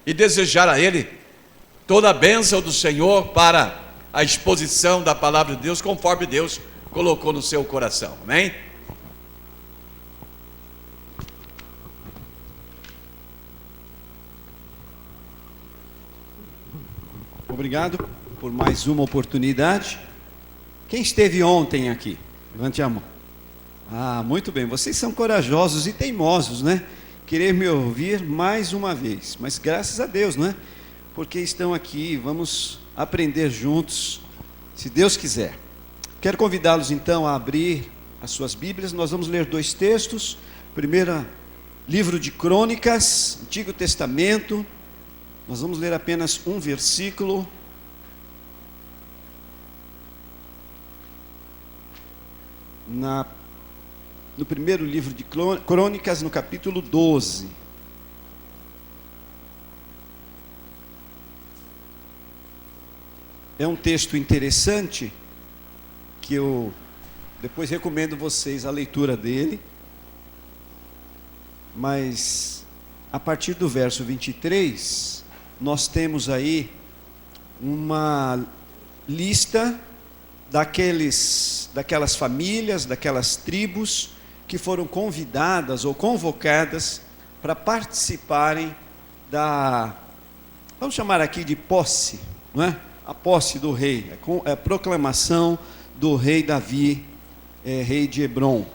e desejar a Ele toda a bênção do Senhor para a exposição da palavra de Deus, conforme Deus colocou no seu coração. Amém? Obrigado por mais uma oportunidade. Quem esteve ontem aqui? Levante a mão. Ah, muito bem. Vocês são corajosos e teimosos, né? Querer me ouvir mais uma vez. Mas graças a Deus, não é? Porque estão aqui, vamos aprender juntos, se Deus quiser. Quero convidá-los então a abrir as suas Bíblias. Nós vamos ler dois textos. Primeiro, livro de Crônicas, Antigo Testamento. Nós vamos ler apenas um versículo. No primeiro livro de Crônicas, no capítulo 12. É um texto interessante, que eu depois recomendo vocês a leitura dele. Mas, a partir do verso 23, nós temos aí uma lista daquelas famílias, daquelas tribos que foram convidadas ou convocadas para participarem vamos chamar aqui de posse, não é? A posse do rei, a proclamação do rei Davi, rei de Hebrom.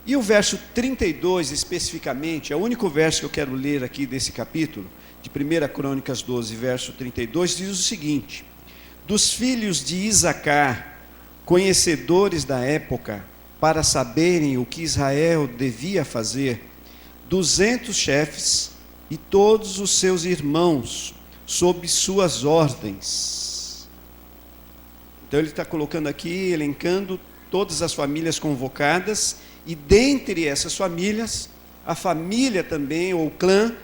E o verso 32 especificamente, é o único verso que eu quero ler aqui desse capítulo, de 1 Crônicas 12, verso 32, diz o seguinte: dos filhos de Isacar, conhecedores da época, para saberem o que Israel devia fazer, 200 chefes e todos os seus irmãos, sob suas ordens. Então ele está colocando aqui, elencando todas as famílias convocadas, e dentre essas famílias, a família também, ou o clã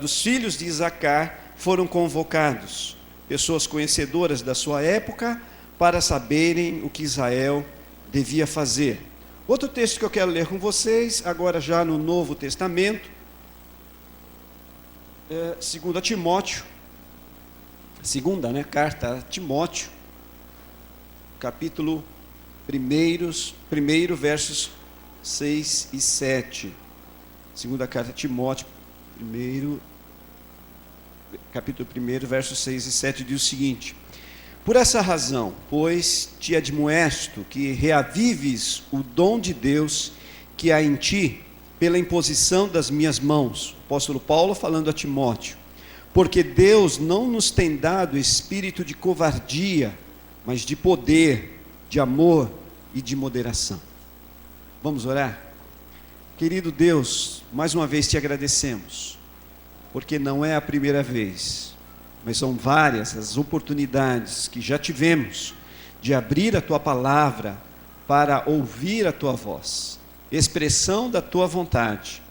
dos filhos de Isacar foram convocados, pessoas conhecedoras da sua época, para saberem o que Israel devia fazer. Outro texto que eu quero ler com vocês, agora já no Novo Testamento, 2 Timóteo, carta a Timóteo, capítulo 1, versos 6 e 7. Segunda carta a Timóteo, capítulo 1, versos 6 e 7, diz o seguinte: por essa razão, pois, te admoesto que reavives o dom de Deus que há em ti, pela imposição das minhas mãos. O apóstolo Paulo falando a Timóteo. Porque Deus não nos tem dado espírito de covardia, mas de poder, de amor e de moderação. Vamos orar? Querido Deus, mais uma vez te agradecemos, porque não é a primeira vez, mas são várias as oportunidades que já tivemos de abrir a tua palavra para ouvir a tua voz, expressão da tua vontade.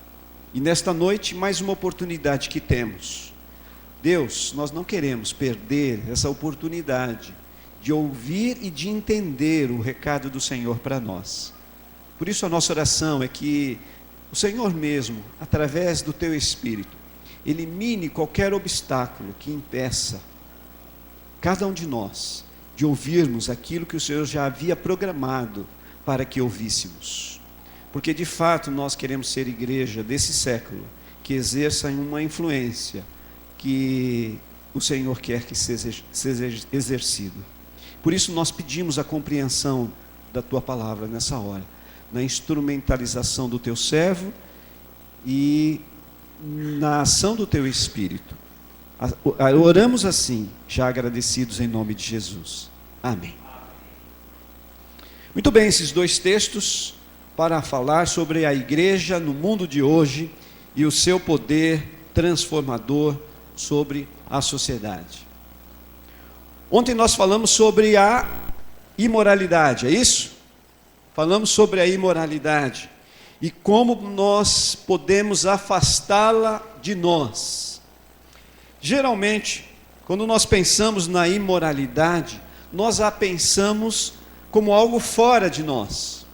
E nesta noite, mais uma oportunidade que temos. Deus, nós não queremos perder essa oportunidade de ouvir e de entender o recado do Senhor para nós. Por isso a nossa oração é que o Senhor mesmo, através do teu Espírito, elimine qualquer obstáculo que impeça cada um de nós de ouvirmos aquilo que o Senhor já havia programado para que ouvíssemos. Porque de fato nós queremos ser igreja desse século, que exerça uma influência que o Senhor quer que seja exercido. Por isso nós pedimos a compreensão da tua palavra nessa hora, na instrumentalização do teu servo e na ação do teu Espírito. Oramos assim, já agradecidos em nome de Jesus. Amém. Muito bem, esses dois textos para falar sobre a igreja no mundo de hoje e o seu poder transformador sobre a sociedade. Ontem nós falamos sobre a imoralidade, é isso? Falamos sobre a imoralidade e como nós podemos afastá-la de nós. Geralmente, quando nós pensamos na imoralidade, nós a pensamos como algo fora de nós.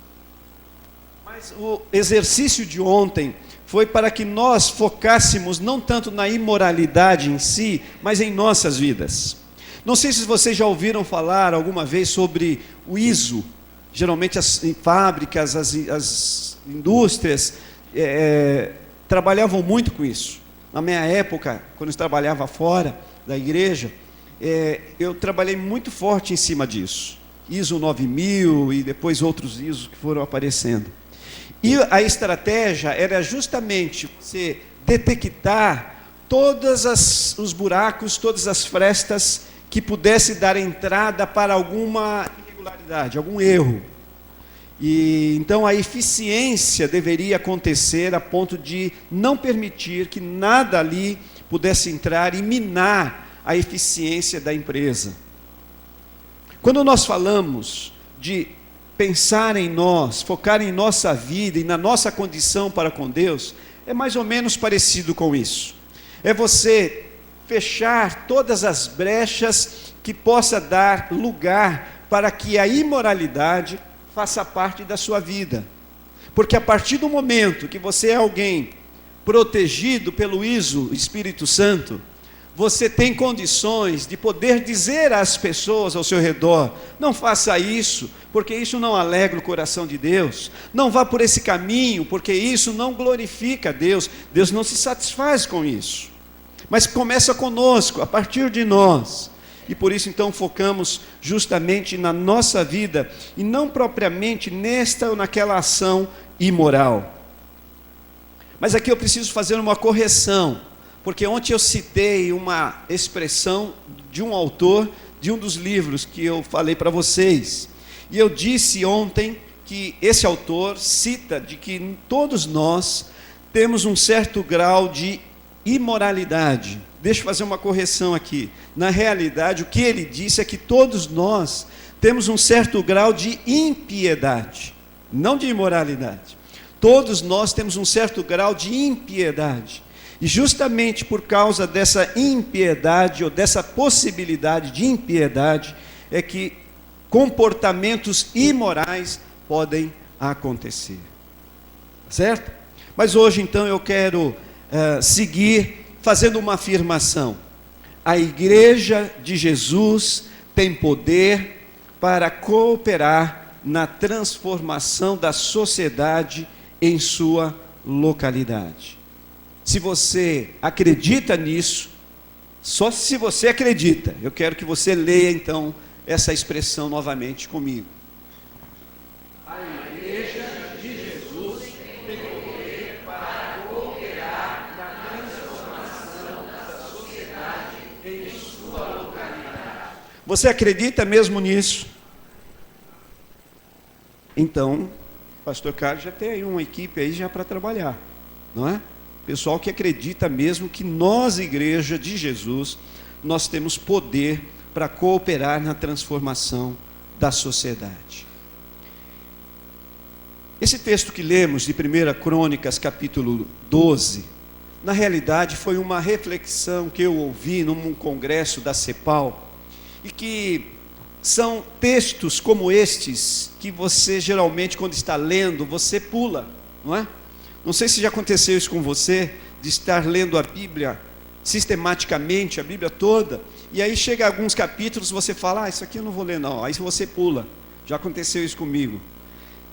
Mas o exercício de ontem foi para que nós focássemos não tanto na imoralidade em si, mas em nossas vidas. Não sei se vocês já ouviram falar alguma vez sobre o ISO. Geralmente em fábricas, as indústrias trabalhavam muito com isso. Na minha época, quando eu trabalhava fora da igreja, eu trabalhei muito forte em cima disso. ISO 9000 e depois outros ISOs que foram aparecendo. E a estratégia era justamente você detectar todos os buracos, todas as frestas que pudesse dar entrada para alguma irregularidade, algum erro. E então a eficiência deveria acontecer a ponto de não permitir que nada ali pudesse entrar e minar a eficiência da empresa. Quando nós falamos de pensar em nós, focar em nossa vida e na nossa condição para com Deus, é mais ou menos parecido com isso. É você fechar todas as brechas que possa dar lugar para que a imoralidade faça parte da sua vida. Porque a partir do momento que você é alguém protegido pelo ISO, Espírito Santo, você tem condições de poder dizer às pessoas ao seu redor: não faça isso, porque isso não alegra o coração de Deus. Não vá por esse caminho, porque isso não glorifica a Deus. Deus não se satisfaz com isso. Mas começa conosco, a partir de nós. E por isso então focamos justamente na nossa vida e não propriamente nesta ou naquela ação imoral. Mas aqui eu preciso fazer uma correção. Porque ontem eu citei uma expressão de um autor de um dos livros que eu falei para vocês. E eu disse ontem que esse autor cita de que todos nós temos um certo grau de imoralidade. Deixa eu fazer uma correção aqui. Na realidade, o que ele disse é que todos nós temos um certo grau de impiedade, não de imoralidade. Todos nós temos um certo grau de impiedade. E justamente por causa dessa impiedade, ou dessa possibilidade de impiedade, é que comportamentos imorais podem acontecer. Certo? Mas hoje então eu quero seguir fazendo uma afirmação. A igreja de Jesus tem poder para cooperar na transformação da sociedade em sua localidade. Se você acredita nisso, só se você acredita, eu quero que você leia então essa expressão novamente comigo. A igreja de Jesus tem poder para cooperar na transformação da sociedade em sua localidade. Você acredita mesmo nisso? Então, o pastor Carlos já tem aí uma equipe aí já para trabalhar, não é? Pessoal que acredita mesmo que nós, igreja de Jesus, nós temos poder para cooperar na transformação da sociedade. Esse texto que lemos de 1 Crônicas, capítulo 12, na realidade foi uma reflexão que eu ouvi num congresso da CEPAL, e que são textos como estes, que você geralmente quando está lendo, você pula, não é? Não sei se já aconteceu isso com você, de estar lendo a Bíblia sistematicamente, a Bíblia toda, e aí chega alguns capítulos, você fala, isso aqui eu não vou ler não, aí você pula. Já aconteceu isso comigo.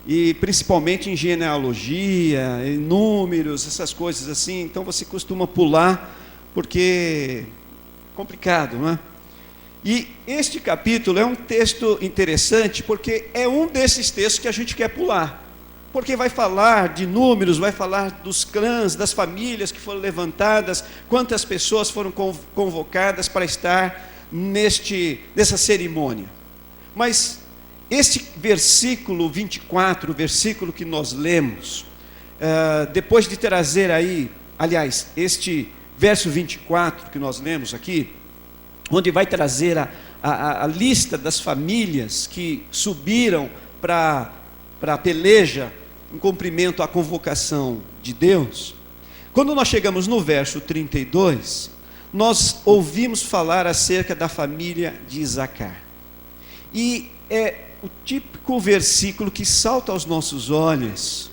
E principalmente em genealogia, em números, essas coisas assim, então você costuma pular, porque é complicado, não é? E este capítulo é um texto interessante, porque é um desses textos que a gente quer pular. Porque vai falar de números, vai falar dos clãs, das famílias que foram levantadas, quantas pessoas foram convocadas para estar nessa cerimônia. Mas este versículo 24, o versículo que nós lemos, depois de trazer aí, aliás, este verso 24 que nós lemos aqui, onde vai trazer a lista das famílias que subiram para a peleja, em cumprimento à convocação de Deus. Quando nós chegamos no verso 32, nós ouvimos falar acerca da família de Isacar. E é o típico versículo que salta aos nossos olhos,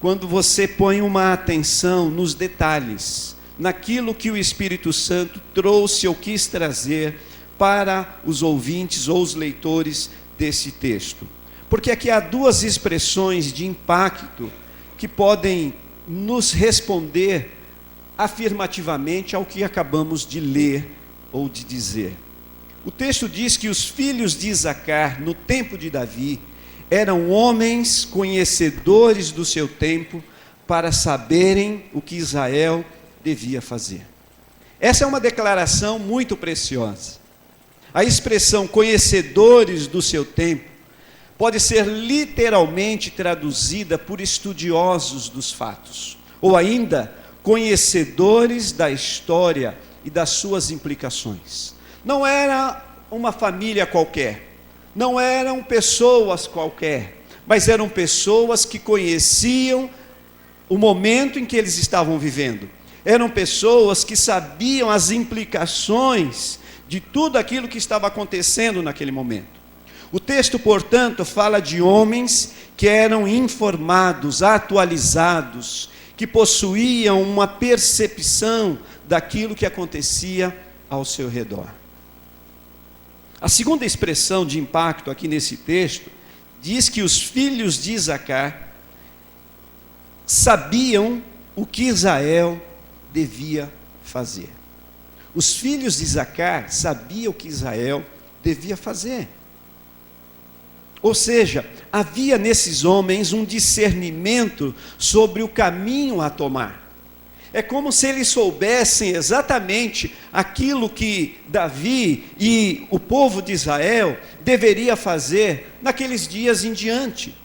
quando você põe uma atenção nos detalhes, naquilo que o Espírito Santo trouxe ou quis trazer para os ouvintes ou os leitores desse texto. Porque aqui há duas expressões de impacto que podem nos responder afirmativamente ao que acabamos de ler ou de dizer. O texto diz que os filhos de Isacar, no tempo de Davi, eram homens conhecedores do seu tempo para saberem o que Israel devia fazer. Essa é uma declaração muito preciosa. A expressão conhecedores do seu tempo pode ser literalmente traduzida por estudiosos dos fatos, ou ainda conhecedores da história e das suas implicações. Não era uma família qualquer, não eram pessoas qualquer, mas eram pessoas que conheciam o momento em que eles estavam vivendo. Eram pessoas que sabiam as implicações de tudo aquilo que estava acontecendo naquele momento. O texto, portanto, fala de homens que eram informados, atualizados, que possuíam uma percepção daquilo que acontecia ao seu redor. A segunda expressão de impacto aqui nesse texto diz que os filhos de Isacar sabiam o que Israel devia fazer. Os filhos de Isacar sabiam o que Israel devia fazer. Ou seja, havia nesses homens um discernimento sobre o caminho a tomar. É como se eles soubessem exatamente aquilo que Davi e o povo de Israel deveria fazer naqueles dias em diante.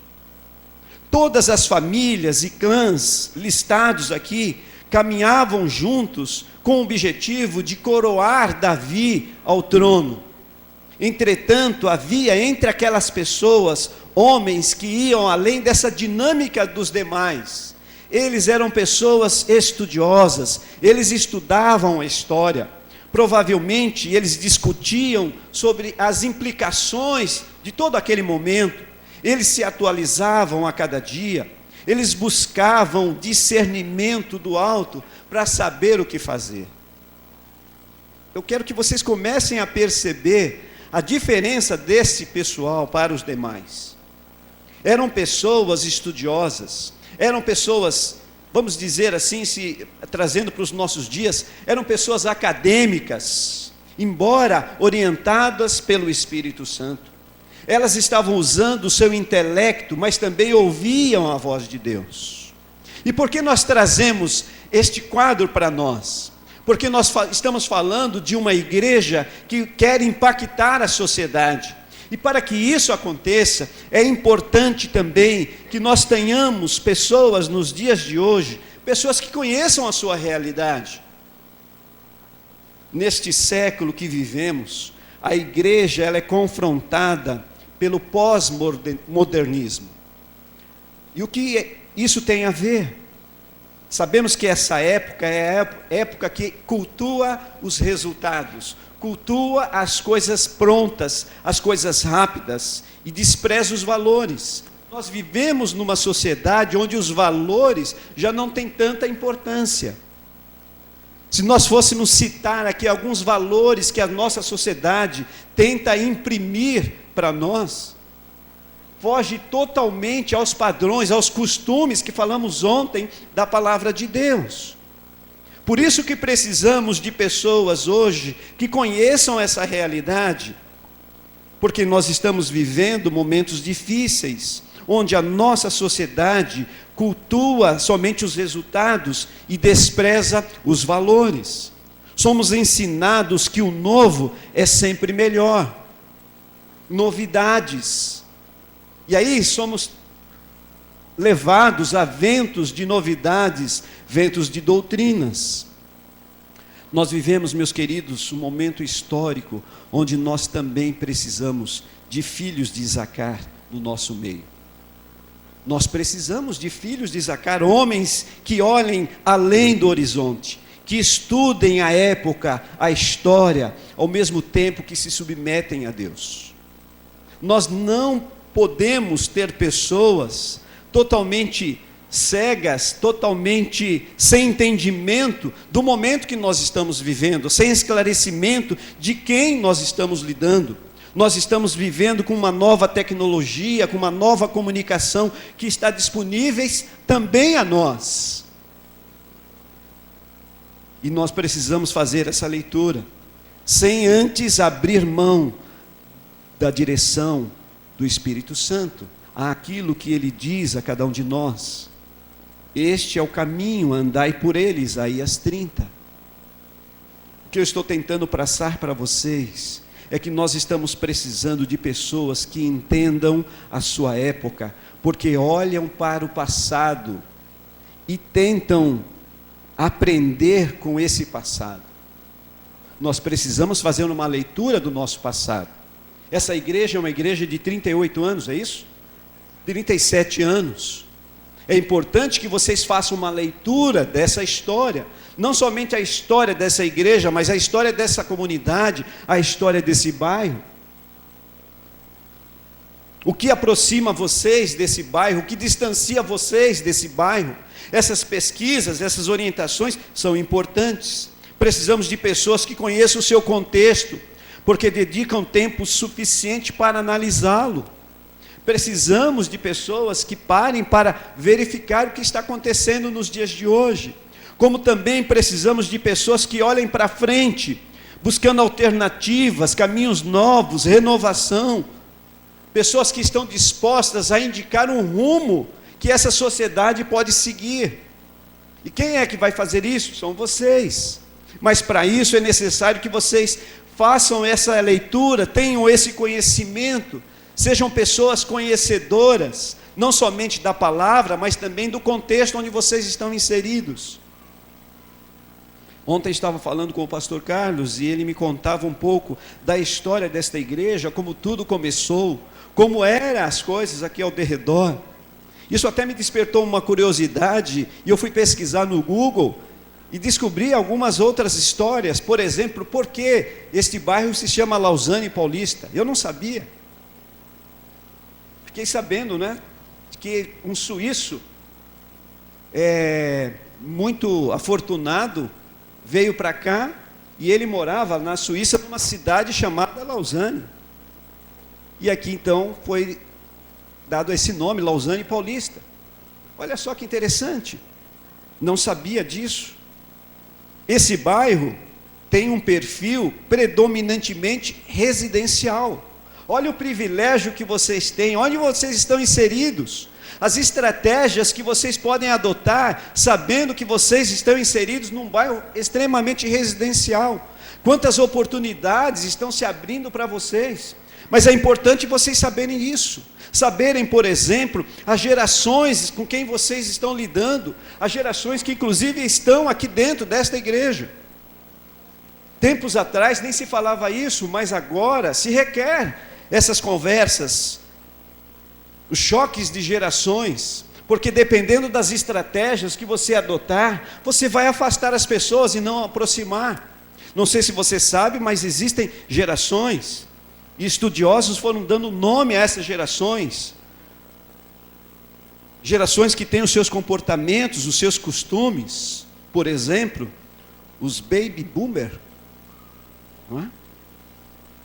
Todas as famílias e clãs listados aqui caminhavam juntos com o objetivo de coroar Davi ao trono. Entretanto, havia entre aquelas pessoas homens que iam além dessa dinâmica dos demais. Eles eram pessoas estudiosas, eles estudavam a história. Provavelmente eles discutiam sobre as implicações de todo aquele momento. Eles se atualizavam a cada dia. Eles buscavam discernimento do alto para saber o que fazer. Eu quero que vocês comecem a perceber a diferença desse pessoal para os demais. Eram pessoas estudiosas, eram pessoas, vamos dizer assim, trazendo para os nossos dias, eram pessoas acadêmicas, embora orientadas pelo Espírito Santo. Elas estavam usando o seu intelecto, mas também ouviam a voz de Deus. E por que nós trazemos este quadro para nós? Porque nós estamos falando de uma igreja que quer impactar a sociedade. E para que isso aconteça, é importante também que nós tenhamos pessoas nos dias de hoje, pessoas que conheçam a sua realidade. Neste século que vivemos, a igreja ela é confrontada pelo pós-modernismo. E o que isso tem a ver? Sabemos que essa época é a época que cultua os resultados, cultua as coisas prontas, as coisas rápidas e despreza os valores. Nós vivemos numa sociedade onde os valores já não têm tanta importância. Se nós fôssemos citar aqui alguns valores que a nossa sociedade tenta imprimir para nós, foge totalmente aos padrões, aos costumes que falamos ontem da palavra de Deus. Por isso que precisamos de pessoas hoje que conheçam essa realidade, porque nós estamos vivendo momentos difíceis, onde a nossa sociedade cultua somente os resultados e despreza os valores. Somos ensinados que o novo é sempre melhor. Novidades. E aí somos levados a ventos de novidades, ventos de doutrinas. Nós vivemos, meus queridos, um momento histórico onde nós também precisamos de filhos de Isacar no nosso meio. Nós precisamos de filhos de Isacar, homens que olhem além do horizonte, que estudem a época, a história, ao mesmo tempo que se submetem a Deus. Nós não podemos ter pessoas totalmente cegas, totalmente sem entendimento do momento que nós estamos vivendo, sem esclarecimento de quem nós estamos lidando. Nós estamos vivendo com uma nova tecnologia, com uma nova comunicação que está disponíveis também a nós. E nós precisamos fazer essa leitura, sem antes abrir mão da direção do Espírito Santo, àquilo que ele diz a cada um de nós. Este é o caminho, andai por ele, Isaías 30. O que eu estou tentando passar para vocês é que nós estamos precisando de pessoas que entendam a sua época, porque olham para o passado e tentam aprender com esse passado. Nós precisamos fazer uma leitura do nosso passado. Essa igreja é uma igreja de 38 anos, é isso? 37 anos. É importante que vocês façam uma leitura dessa história, não somente a história dessa igreja, mas a história dessa comunidade, a história desse bairro. O que aproxima vocês desse bairro, o que distancia vocês desse bairro? Essas pesquisas, essas orientações são importantes. Precisamos de pessoas que conheçam o seu contexto, porque dedicam tempo suficiente para analisá-lo. Precisamos de pessoas que parem para verificar o que está acontecendo nos dias de hoje. Como também precisamos de pessoas que olhem para frente, buscando alternativas, caminhos novos, renovação. Pessoas que estão dispostas a indicar um rumo que essa sociedade pode seguir. E quem é que vai fazer isso? São vocês. Mas para isso é necessário que vocês façam essa leitura, tenham esse conhecimento, sejam pessoas conhecedoras, não somente da palavra, mas também do contexto onde vocês estão inseridos. Ontem estava falando com o pastor Carlos e ele me contava um pouco da história desta igreja, como tudo começou, como eram as coisas aqui ao derredor. Isso até me despertou uma curiosidade e eu fui pesquisar no Google e descobri algumas outras histórias. Por exemplo, por que este bairro se chama Lausanne Paulista? Eu não sabia. Fiquei sabendo, né, que um suíço muito afortunado veio para cá e ele morava na Suíça, numa cidade chamada Lausanne. E aqui então foi dado esse nome, Lausanne Paulista. Olha só que interessante, não sabia disso. Esse bairro tem um perfil predominantemente residencial. Olha o privilégio que vocês têm, onde vocês estão inseridos, as estratégias que vocês podem adotar, sabendo que vocês estão inseridos num bairro extremamente residencial. Quantas oportunidades estão se abrindo para vocês. Mas é importante vocês saberem isso, saberem, por exemplo, as gerações com quem vocês estão lidando, as gerações que inclusive estão aqui dentro desta igreja. Tempos atrás nem se falava isso, mas agora se requer essas conversas, os choques de gerações, porque dependendo das estratégias que você adotar, você vai afastar as pessoas e não aproximar. Não sei se você sabe, mas existem gerações, e estudiosos foram dando nome a essas gerações. Gerações que têm os seus comportamentos, os seus costumes. Por exemplo, os baby boomer. Não é?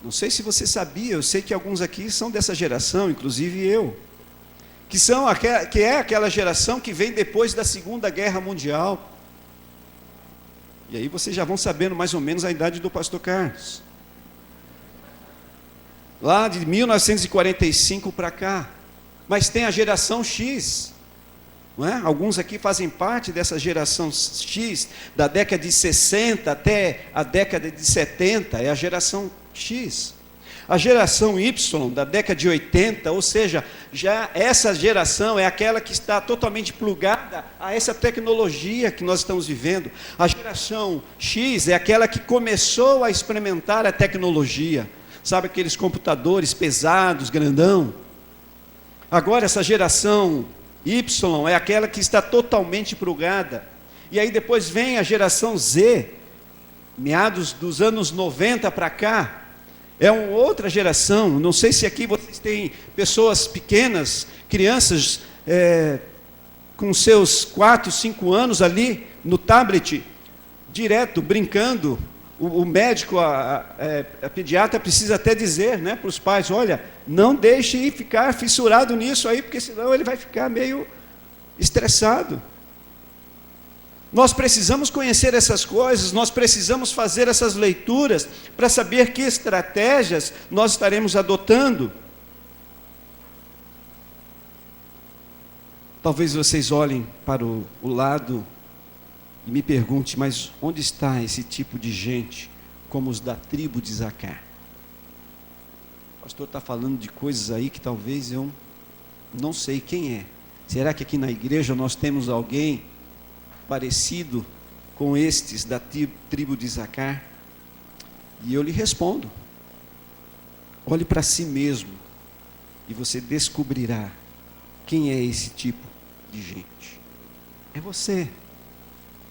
Não sei se você sabia, eu sei que alguns aqui são dessa geração, inclusive eu. Que é aquela geração que vem depois da Segunda Guerra Mundial. E aí vocês já vão sabendo mais ou menos a idade do pastor Carlos. Lá de 1945 para cá. Mas tem a geração X, não é? Alguns aqui fazem parte dessa geração X, da década de 60 até a década de 70, é a geração X. A geração Y, da década de 80, ou seja, já essa geração é aquela que está totalmente plugada a essa tecnologia que nós estamos vivendo. A geração X é aquela que começou a experimentar a tecnologia. Sabe aqueles computadores pesados, grandão? Agora essa geração Y é aquela que está totalmente plugada. E aí depois vem a geração Z, meados dos anos 90 para cá. É uma outra geração. Não sei se aqui vocês têm pessoas pequenas, crianças com seus 4, 5 anos ali no tablet, direto, brincando. O médico, a pediatra precisa até dizer, né, para os pais, olha, não deixe ir ficar fissurado nisso aí, porque senão ele vai ficar meio estressado. Nós precisamos conhecer essas coisas, nós precisamos fazer essas leituras para saber que estratégias nós estaremos adotando. Talvez vocês olhem para o lado e me pergunte, mas onde está esse tipo de gente, como os da tribo de Isacar? O pastor está falando de coisas aí que talvez eu não sei quem é. Será que aqui na igreja nós temos alguém parecido com estes da tribo de Isacar? E eu lhe respondo, olhe para si mesmo e você descobrirá quem é esse tipo de gente. É você.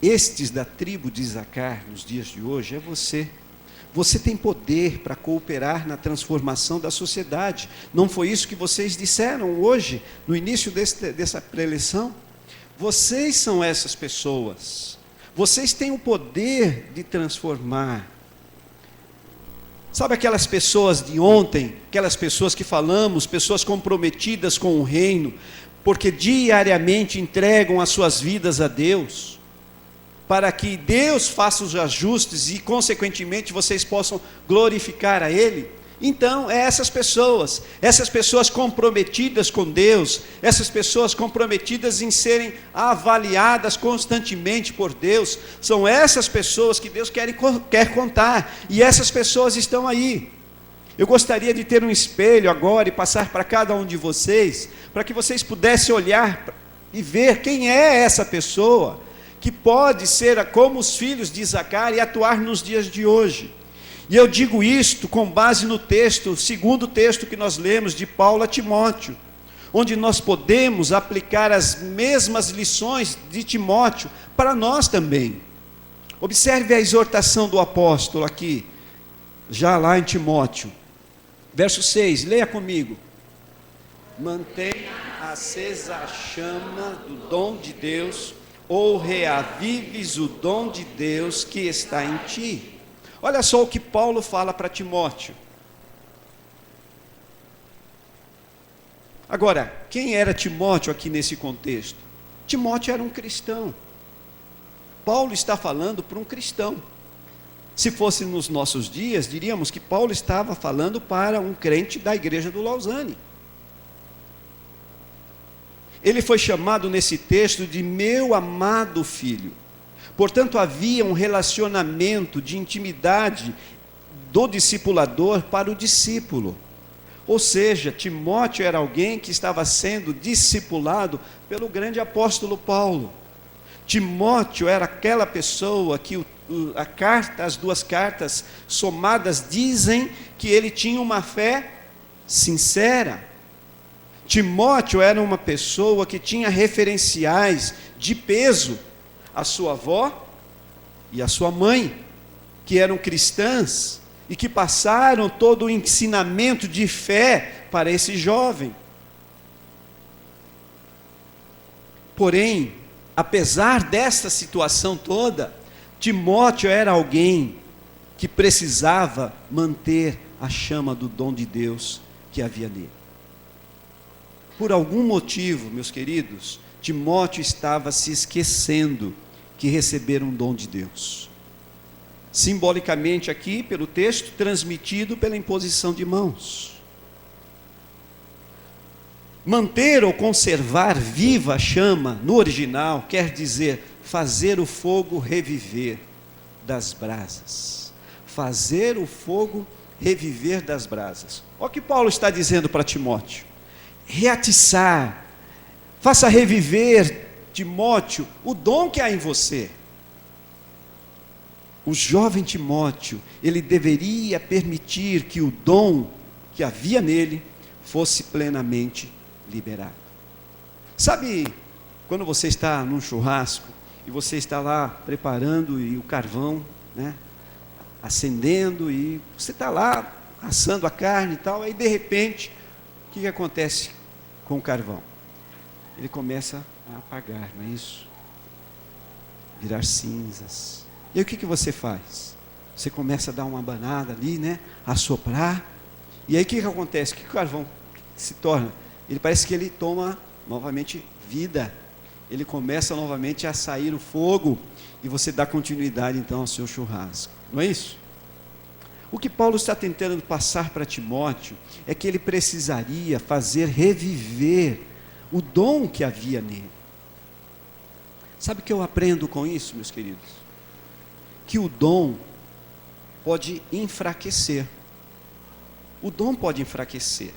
Estes da tribo de Isacar, nos dias de hoje, é você. Você tem poder para cooperar na transformação da sociedade. Não foi isso que vocês disseram hoje, no início dessa preleção? Vocês são essas pessoas. Vocês têm o poder de transformar. Sabe aquelas pessoas de ontem, aquelas pessoas que falamos, pessoas comprometidas com o reino, porque diariamente entregam as suas vidas a Deus, para que Deus faça os ajustes e, consequentemente, vocês possam glorificar a Ele? Então, essas pessoas comprometidas com Deus, essas pessoas comprometidas em serem avaliadas constantemente por Deus, são essas pessoas que Deus quer contar, e essas pessoas estão aí. Eu gostaria de ter um espelho agora e passar para cada um de vocês, para que vocês pudessem olhar e ver quem é essa pessoa, que pode ser como os filhos de Isacar e atuar nos dias de hoje. E eu digo isto com base no texto, o segundo texto que nós lemos de Paulo a Timóteo, onde nós podemos aplicar as mesmas lições de Timóteo para nós também. Observe a exortação do apóstolo aqui, já lá em Timóteo, verso 6, leia comigo. Mantenha acesa a chama do dom de Deus, ou reavives o dom de Deus que está em ti. Olha só o que Paulo fala para Timóteo. Agora, quem era Timóteo aqui nesse contexto? Timóteo era um cristão. Paulo está falando para um cristão. Se fosse nos nossos dias, diríamos que Paulo estava falando para um crente da igreja do Lausanne. Ele foi chamado nesse texto de meu amado filho. Portanto, havia um relacionamento de intimidade do discipulador para o discípulo. Ou seja, Timóteo era alguém que estava sendo discipulado pelo grande apóstolo Paulo. Timóteo era aquela pessoa que as duas cartas somadas dizem que ele tinha uma fé sincera. Timóteo era uma pessoa que tinha referenciais de peso, a sua avó e a sua mãe, que eram cristãs e que passaram todo o ensinamento de fé para esse jovem. Porém, apesar dessa situação toda, Timóteo era alguém que precisava manter a chama do dom de Deus que havia nele. Por algum motivo, meus queridos, Timóteo estava se esquecendo que recebera um dom de Deus. Simbolicamente aqui, pelo texto, transmitido pela imposição de mãos. Manter ou conservar viva a chama, no original, quer dizer fazer o fogo reviver das brasas. Fazer o fogo reviver das brasas. Olha o que Paulo está dizendo para Timóteo. Reatiçar, faça reviver, Timóteo, o dom que há em você. O jovem Timóteo, ele deveria permitir que o dom que havia nele fosse plenamente liberado. Sabe, quando você está num churrasco e você está lá preparando e o carvão, né, acendendo e você está lá assando a carne e tal, aí de repente, o que acontece com o carvão? Ele começa a apagar, não é isso? Virar cinzas. E aí o que você faz? Você começa a dar uma abanada ali, né? A soprar. E aí o que acontece? O que o carvão se torna? Ele parece que ele toma novamente vida. Ele começa novamente a sair o fogo. E você dá continuidade então ao seu churrasco. Não é isso? O que Paulo está tentando passar para Timóteo é que ele precisaria fazer reviver o dom que havia nele. Sabe o que eu aprendo com isso, meus queridos? Que o dom pode enfraquecer. O dom pode enfraquecer.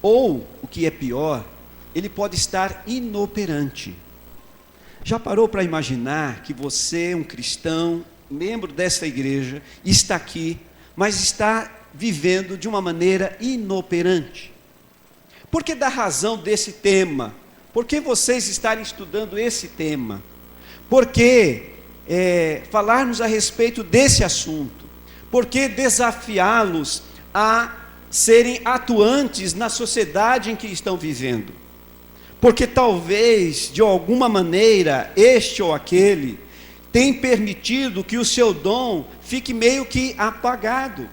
Ou, o que é pior, ele pode estar inoperante. Já parou para imaginar que você, um cristão, membro desta igreja, está aqui, mas está vivendo de uma maneira inoperante? Por que da razão desse tema? Por que vocês estarem estudando esse tema? Por que falarmos a respeito desse assunto? Por que desafiá-los a serem atuantes na sociedade em que estão vivendo? Porque talvez, de alguma maneira, este ou aquele tem permitido que o seu dom fique meio que apagado.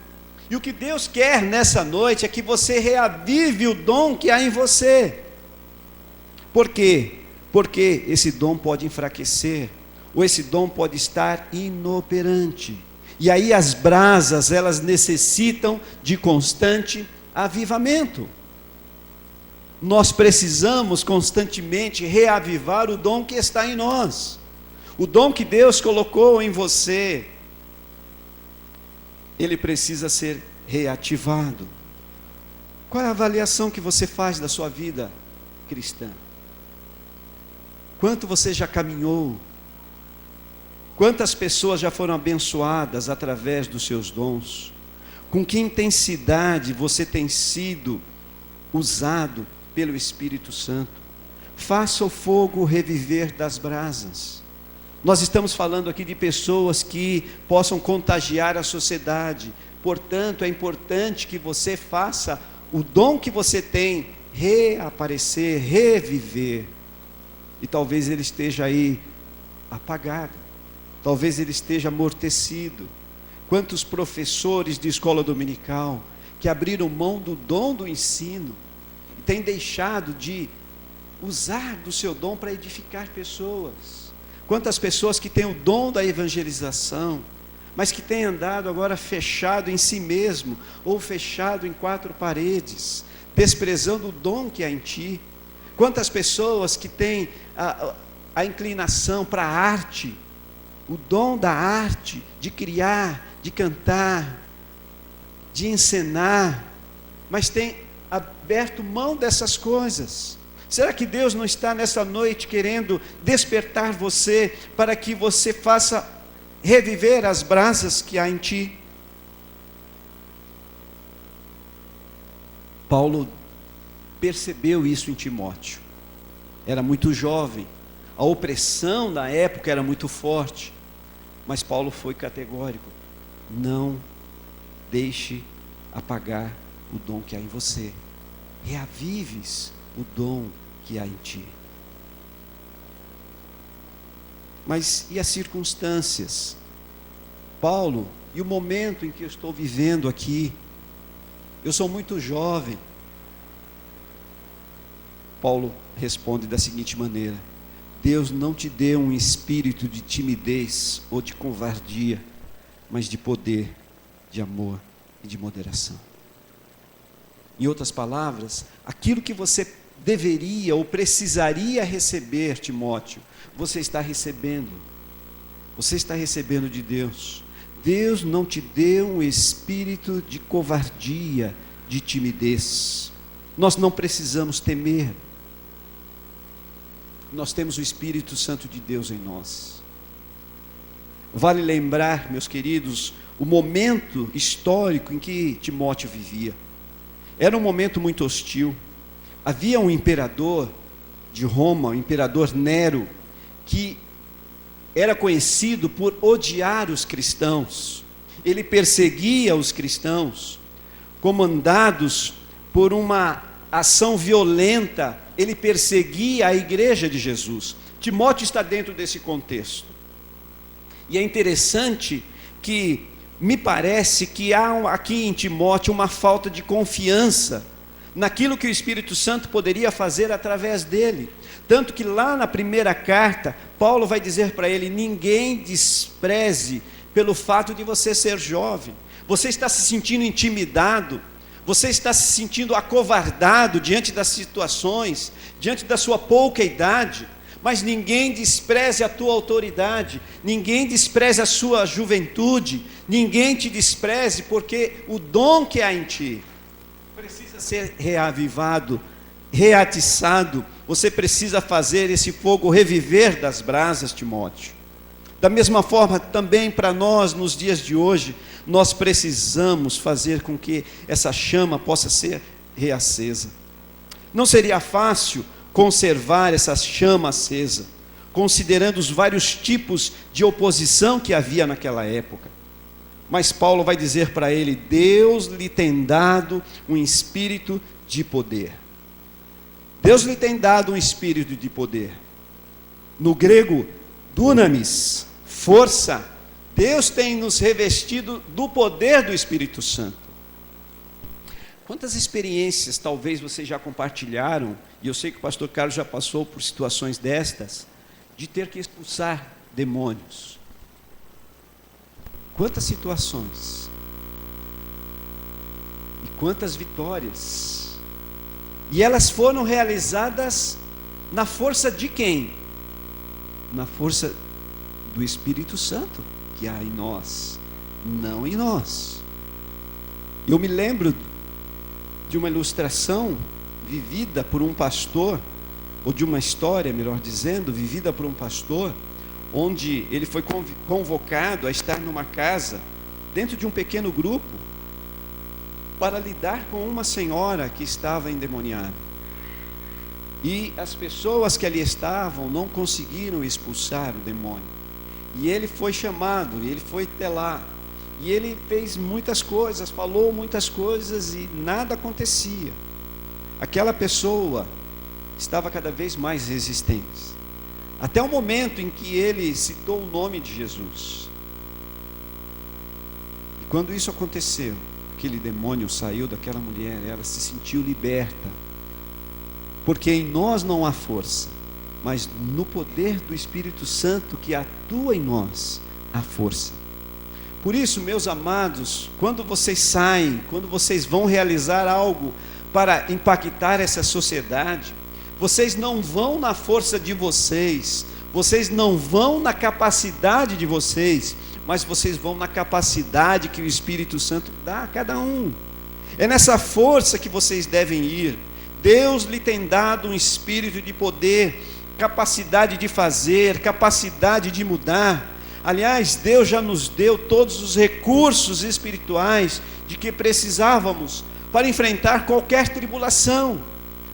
E o que Deus quer nessa noite é que você reavive o dom que há em você. Por quê? Porque esse dom pode enfraquecer, ou esse dom pode estar inoperante. E aí as brasas, elas necessitam de constante avivamento. Nós precisamos constantemente reavivar o dom que está em nós. O dom que Deus colocou em você, ele precisa ser reativado. Qual é a avaliação que você faz da sua vida cristã? Quanto você já caminhou? Quantas pessoas já foram abençoadas através dos seus dons? Com que intensidade você tem sido usado pelo Espírito Santo? Faça o fogo reviver das brasas. Nós estamos falando aqui de pessoas que possam contagiar a sociedade. Portanto, é importante que você faça o dom que você tem reaparecer, reviver. E talvez ele esteja aí apagado. Talvez ele esteja amortecido. Quantos professores de escola dominical que abriram mão do dom do ensino e têm deixado de usar do seu dom para edificar pessoas? Quantas pessoas que têm o dom da evangelização, mas que têm andado agora fechado em si mesmo, ou fechado em quatro paredes, desprezando o dom que há em ti? Quantas pessoas que têm a inclinação para a arte, o dom da arte, de criar, de cantar, de encenar, mas têm aberto mão dessas coisas? Será que Deus não está nessa noite querendo despertar você para que você faça reviver as brasas que há em ti? Paulo percebeu isso em Timóteo. Era muito jovem, a opressão na época era muito forte, mas Paulo foi categórico: não deixe apagar o dom que há em você, reavives o dom que há em ti. Mas e as circunstâncias? Paulo, e o momento em que eu estou vivendo aqui? Eu sou muito jovem. Paulo responde da seguinte maneira: Deus não te deu um espírito de timidez ou de covardia, mas de poder, de amor e de moderação. Em outras palavras, aquilo que você deveria ou precisaria receber, Timóteo, você está recebendo. Você está recebendo de Deus. Deus não te deu um espírito de covardia, de timidez. Nós não precisamos temer. Nós temos o Espírito Santo de Deus em nós. Vale lembrar, meus queridos, o momento histórico em que Timóteo vivia. Era um momento muito hostil. Havia um imperador de Roma, o imperador Nero, que era conhecido por odiar os cristãos. Ele perseguia os cristãos, comandados por uma ação violenta. Ele perseguia a igreja de Jesus. Timóteo está dentro desse contexto. E é interessante que me parece que há aqui em Timóteo uma falta de confiança naquilo que o Espírito Santo poderia fazer através dele. Tanto que lá na primeira carta, Paulo vai dizer para ele: ninguém despreze pelo fato de você ser jovem. Você está se sentindo intimidado, você está se sentindo acovardado diante das situações, diante da sua pouca idade, mas ninguém despreze a tua autoridade, ninguém despreze a sua juventude, ninguém te despreze, porque o dom que há em ti precisa ser reavivado, reatiçado. Você precisa fazer esse fogo reviver das brasas, Timóteo. Da mesma forma, também para nós, nos dias de hoje, nós precisamos fazer com que essa chama possa ser reacesa. Não seria fácil conservar essa chama acesa, considerando os vários tipos de oposição que havia naquela época. Mas Paulo vai dizer para ele: Deus lhe tem dado um espírito de poder. Deus lhe tem dado um espírito de poder. No grego, dunamis, força. Deus tem nos revestido do poder do Espírito Santo. Quantas experiências talvez vocês já compartilharam, e eu sei que o pastor Carlos já passou por situações destas, de ter que expulsar demônios. Quantas situações, e quantas vitórias, e elas foram realizadas na força de quem? Na força do Espírito Santo que há em nós, não em nós. Eu me lembro de uma ilustração vivida por um pastor, ou de uma história, melhor dizendo, vivida por um pastor, onde ele foi convocado a estar numa casa, dentro de um pequeno grupo, para lidar com uma senhora que estava endemoniada. E as pessoas que ali estavam não conseguiram expulsar o demônio. E ele foi chamado, e ele foi até lá. E ele fez muitas coisas, falou muitas coisas e nada acontecia. Aquela pessoa estava cada vez mais resistente. Até o momento em que ele citou o nome de Jesus. E quando isso aconteceu, aquele demônio saiu daquela mulher, ela se sentiu liberta. Porque em nós não há força, mas no poder do Espírito Santo que atua em nós, há força. Por isso, meus amados, quando vocês saem, quando vocês vão realizar algo para impactar essa sociedade, vocês não vão na força de vocês, vocês não vão na capacidade de vocês, mas vocês vão na capacidade que o Espírito Santo dá a cada um. É nessa força que vocês devem ir. Deus lhe tem dado um espírito de poder, capacidade de fazer, capacidade de mudar. Aliás, Deus já nos deu todos os recursos espirituais de que precisávamos para enfrentar qualquer tribulação.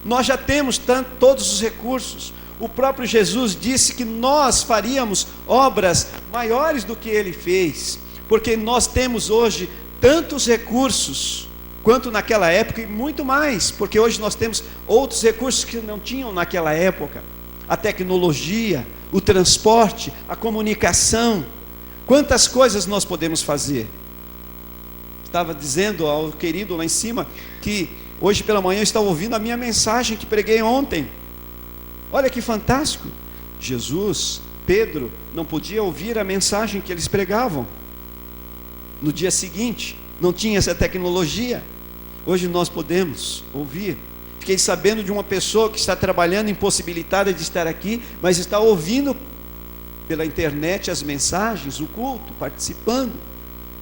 Nós já temos todos os recursos. O próprio Jesus disse que nós faríamos obras maiores do que Ele fez, porque nós temos hoje tantos recursos quanto naquela época e muito mais, porque hoje nós temos outros recursos que não tinham naquela época. A tecnologia, o transporte, a comunicação, quantas coisas nós podemos fazer. Estava dizendo ao querido lá em cima que hoje pela manhã eu estava ouvindo a minha mensagem que preguei ontem. Olha que fantástico. Jesus, Pedro, não podia ouvir a mensagem que eles pregavam no dia seguinte, não tinha essa tecnologia. Hoje nós podemos ouvir. Fiquei sabendo de uma pessoa que está trabalhando, impossibilitada de estar aqui, mas está ouvindo pela internet as mensagens, o culto, participando.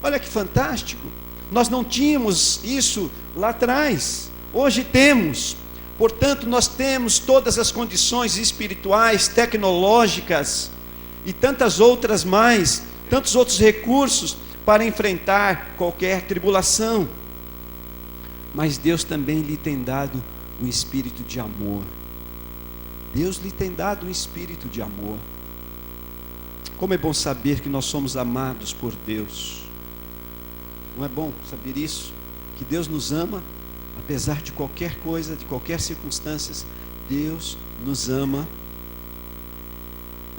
Olha que fantástico. Nós não tínhamos isso lá atrás, hoje temos. Portanto, nós temos todas as condições espirituais, tecnológicas e tantas outras mais, tantos outros recursos para enfrentar qualquer tribulação. Mas Deus também lhe tem dado um espírito de amor. Deus lhe tem dado um espírito de amor. Como é bom saber que nós somos amados por Deus. Não é bom saber isso? Que Deus nos ama, apesar de qualquer coisa, de qualquer circunstância. Deus nos ama.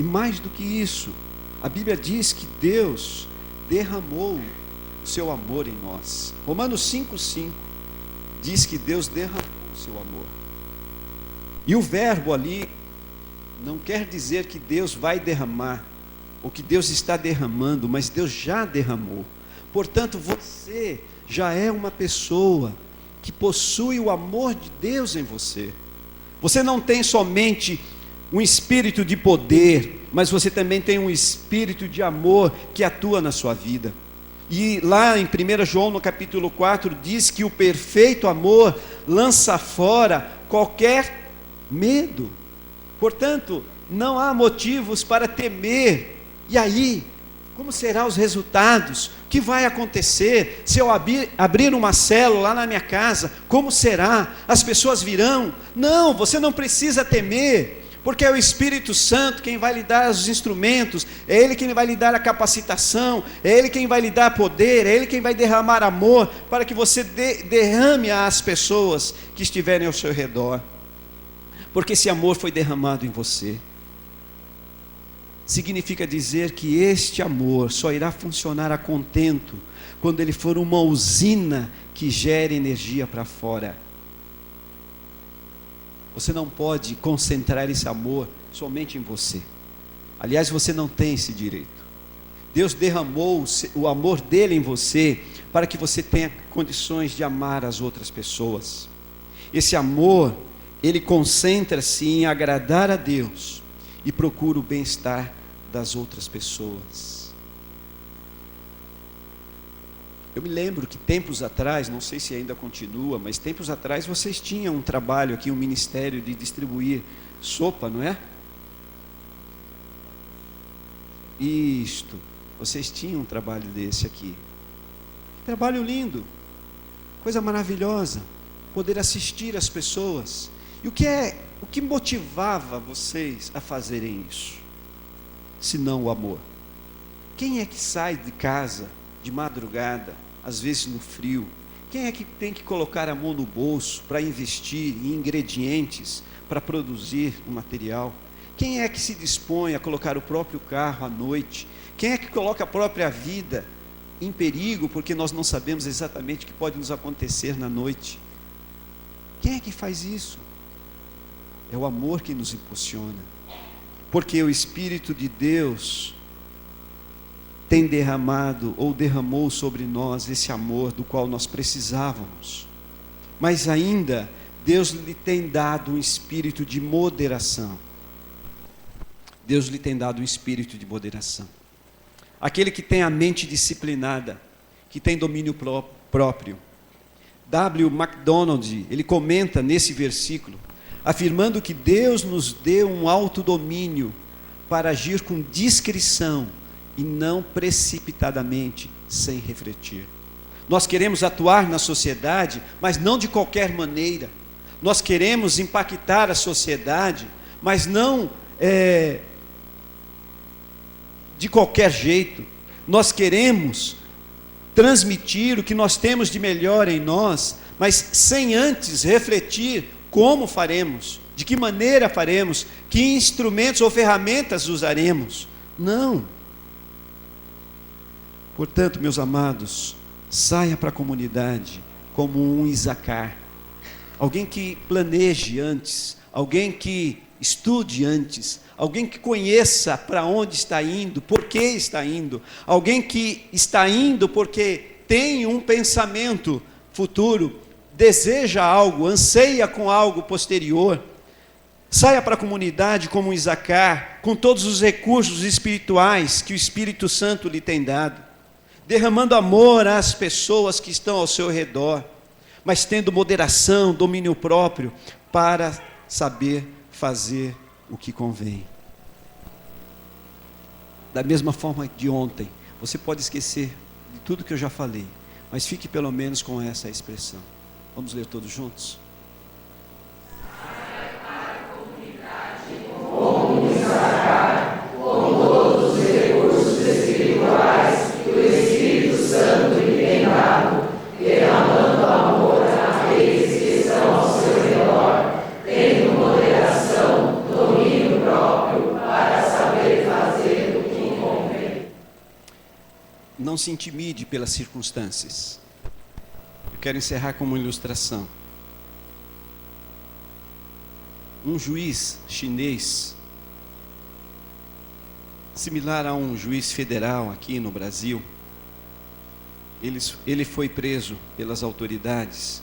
E mais do que isso, a Bíblia diz que Deus derramou o seu amor em nós. Romanos 5,5 diz que Deus derramou o seu amor. E o verbo ali não quer dizer que Deus vai derramar, ou que Deus está derramando, mas Deus já derramou. Portanto, você já é uma pessoa que possui o amor de Deus em você. Você não tem somente um espírito de poder, mas você também tem um espírito de amor que atua na sua vida. E lá em 1 João, no capítulo 4, diz que o perfeito amor lança fora qualquer medo. Portanto, não há motivos para temer. E aí, como serão os resultados? O que vai acontecer? Se eu abrir uma célula lá na minha casa, como será? As pessoas virão? Não, você não precisa temer. Porque é o Espírito Santo quem vai lhe dar os instrumentos, é Ele quem vai lhe dar a capacitação, é Ele quem vai lhe dar poder, é Ele quem vai derramar amor, para que você derrame às pessoas que estiverem ao seu redor. Porque esse amor foi derramado em você. Significa dizer que este amor só irá funcionar a contento, quando ele for uma usina que gere energia para fora. Você não pode concentrar esse amor somente em você. Aliás, você não tem esse direito. Deus derramou o amor dele em você para que você tenha condições de amar as outras pessoas. Esse amor, ele concentra-se em agradar a Deus e procura o bem-estar das outras pessoas. Eu me lembro que tempos atrás, não sei se ainda continua, mas tempos atrás vocês tinham um trabalho aqui, um ministério de distribuir sopa, não é? Isto, vocês tinham um trabalho desse aqui. Trabalho lindo, coisa maravilhosa, poder assistir as pessoas. E o que motivava vocês a fazerem isso? Se não o amor. Quem é que sai de casa de madrugada, às vezes no frio? Quem é que tem que colocar a mão no bolso para investir em ingredientes para produzir o material? Quem é que se dispõe a colocar o próprio carro à noite? Quem é que coloca a própria vida em perigo, porque nós não sabemos exatamente o que pode nos acontecer na noite? Quem é que faz isso? É o amor que nos impulsiona, porque o Espírito de Deus tem derramado ou derramou sobre nós esse amor do qual nós precisávamos. Mas ainda, Deus lhe tem dado um espírito de moderação. Deus lhe tem dado um espírito de moderação. Aquele que tem a mente disciplinada, que tem domínio próprio. W. MacDonald, ele comenta nesse versículo, afirmando que Deus nos deu um autodomínio para agir com discrição e não precipitadamente, sem refletir. Nós queremos atuar na sociedade, mas não de qualquer maneira. Nós queremos impactar a sociedade, mas não de qualquer jeito. Nós queremos transmitir o que nós temos de melhor em nós, mas sem antes refletir como faremos, de que maneira faremos, que instrumentos ou ferramentas usaremos. Não. Portanto, meus amados, saia para a comunidade como um Isacar, alguém que planeje antes, alguém que estude antes, alguém que conheça para onde está indo, por que está indo, alguém que está indo porque tem um pensamento futuro, deseja algo, anseia com algo posterior. Saia para a comunidade como um Isacar, com todos os recursos espirituais que o Espírito Santo lhe tem dado, derramando amor às pessoas que estão ao seu redor, mas tendo moderação, domínio próprio, para saber fazer o que convém. Da mesma forma de ontem, você pode esquecer de tudo que eu já falei, mas fique pelo menos com essa expressão. Vamos ler todos juntos? Tendo moderação, domínio próprio, para saber se intimide pelas circunstâncias. Eu quero encerrar com uma ilustração. Um juiz chinês, similar a um juiz federal aqui no Brasil, ele foi preso pelas autoridades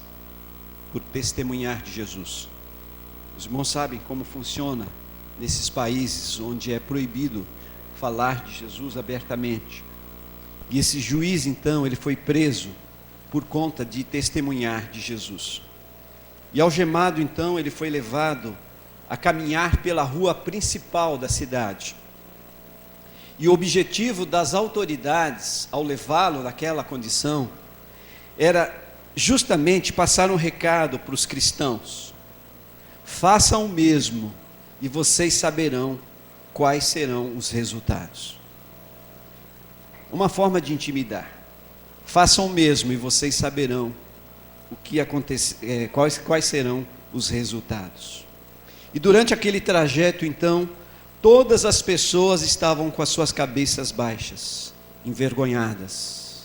por testemunhar de Jesus. Os irmãos sabem como funciona nesses países onde é proibido falar de Jesus abertamente. E esse juiz, então, ele foi preso por conta de testemunhar de Jesus. E algemado, então, ele foi levado a caminhar pela rua principal da cidade. E o objetivo das autoridades, ao levá-lo naquela condição, era justamente passar um recado para os cristãos: façam o mesmo e vocês saberão quais serão os resultados. Uma forma de intimidar. Façam o mesmo e vocês saberão o que quais serão os resultados. E durante aquele trajeto, então, todas as pessoas estavam com as suas cabeças baixas, envergonhadas,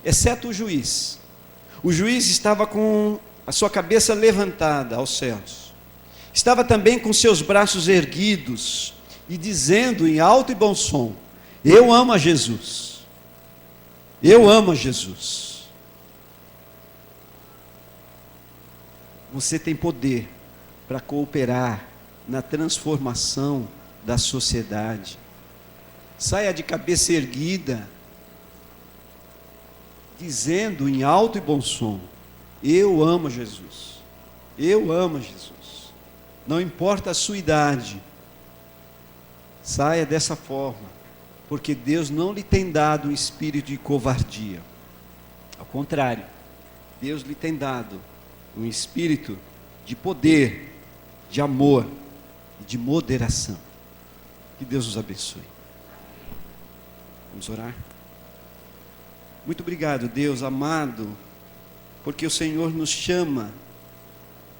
exceto o juiz. O juiz estava com a sua cabeça levantada aos céus, estava também com seus braços erguidos e dizendo em alto e bom som: eu amo a Jesus, eu amo a Jesus. Você tem poder para cooperar na transformação da sociedade. Saia de cabeça erguida, dizendo em alto e bom som: eu amo Jesus, eu amo Jesus. Não importa a sua idade, saia dessa forma, porque Deus não lhe tem dado um espírito de covardia. Ao contrário, Deus lhe tem dado um espírito de poder, de amor e de moderação. Que Deus nos abençoe. Vamos orar? Muito obrigado, Deus amado, porque o Senhor nos chama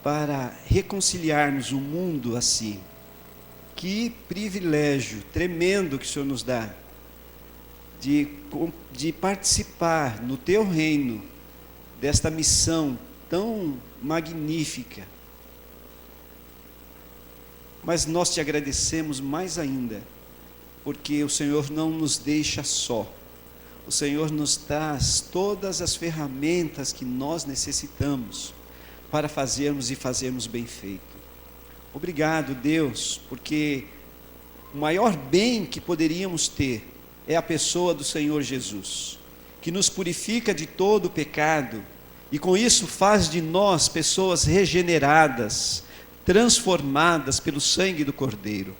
para reconciliarmos o mundo assim. Que privilégio tremendo que o Senhor nos dá de participar no Teu reino desta missão tão magnífica. Mas nós te agradecemos mais ainda, porque o Senhor não nos deixa só. O Senhor nos traz todas as ferramentas que nós necessitamos para fazermos bem feito. Obrigado, Deus, porque o maior bem que poderíamos ter é a pessoa do Senhor Jesus, que nos purifica de todo o pecado e com isso faz de nós pessoas regeneradas, transformadas pelo sangue do Cordeiro.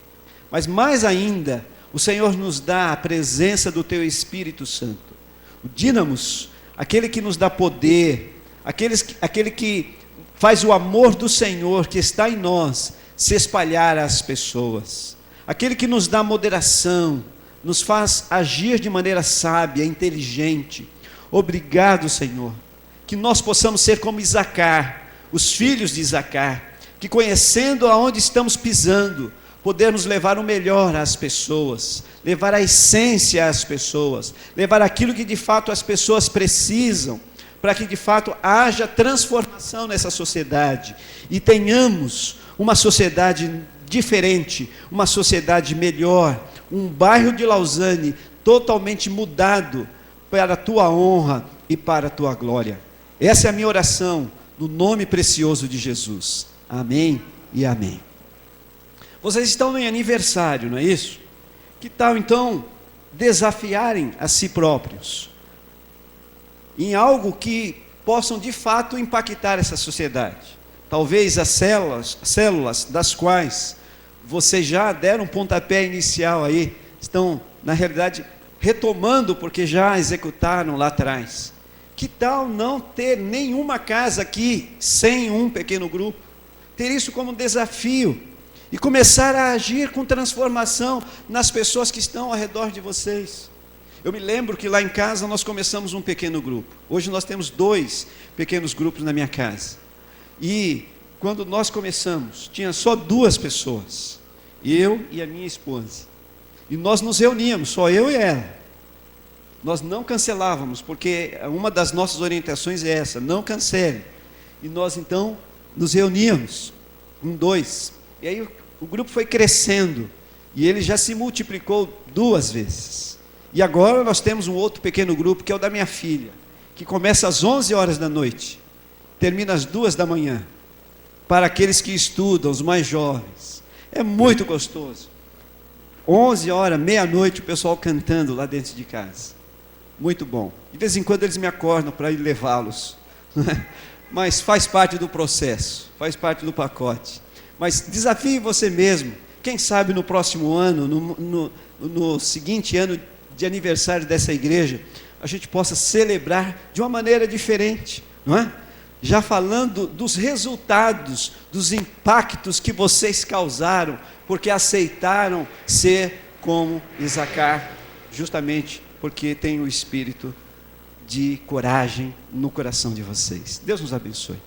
Mas mais ainda, o Senhor nos dá a presença do Teu Espírito Santo, o dínamos, aquele que nos dá poder, aquele que faz o amor do Senhor que está em nós se espalhar às pessoas, aquele que nos dá moderação, nos faz agir de maneira sábia, inteligente. Obrigado, Senhor, que nós possamos ser como Isacar, os filhos de Isacar, que conhecendo aonde estamos pisando, podemos levar o melhor às pessoas, levar a essência às pessoas, levar aquilo que de fato as pessoas precisam, para que de fato haja transformação nessa sociedade e tenhamos uma sociedade diferente, uma sociedade melhor, um bairro de Lausanne totalmente mudado para a Tua honra e para a Tua glória. Essa é a minha oração, no nome precioso de Jesus. Amém e amém. Vocês estão em aniversário, não é isso? Que tal então desafiarem a si próprios em algo que possam de fato impactar essa sociedade? Talvez as células das quais vocês já deram um pontapé inicial aí, estão na realidade retomando porque já executaram lá atrás. Que tal não ter nenhuma casa aqui sem um pequeno grupo? Ter isso como desafio e começar a agir com transformação nas pessoas que estão ao redor de vocês. Eu me lembro que lá em casa nós começamos um pequeno grupo. Hoje nós temos 2 pequenos grupos na minha casa. E quando nós começamos, tinha só 2 pessoas, eu e a minha esposa. E nós nos reuníamos, só eu e ela. Nós não cancelávamos, porque uma das nossas orientações é essa: não cancele. E nós então nos reuníamos, 2. E aí o grupo foi crescendo, e ele já se multiplicou 2 vezes. E agora nós temos um outro pequeno grupo, que é o da minha filha, que começa às 11 horas da noite, termina às 2 da manhã, para aqueles que estudam, os mais jovens. É muito gostoso. 11 horas, meia-noite, o pessoal cantando lá dentro de casa. Muito bom. De vez em quando eles me acordam para ir levá-los, mas faz parte do processo, faz parte do pacote. Mas desafie você mesmo. Quem sabe no próximo ano, no seguinte ano de aniversário dessa igreja, a gente possa celebrar de uma maneira diferente, não é? Já falando dos resultados, dos impactos que vocês causaram, porque aceitaram ser como Isacar, justamente porque tem o espírito de coragem no coração de vocês. Deus nos abençoe.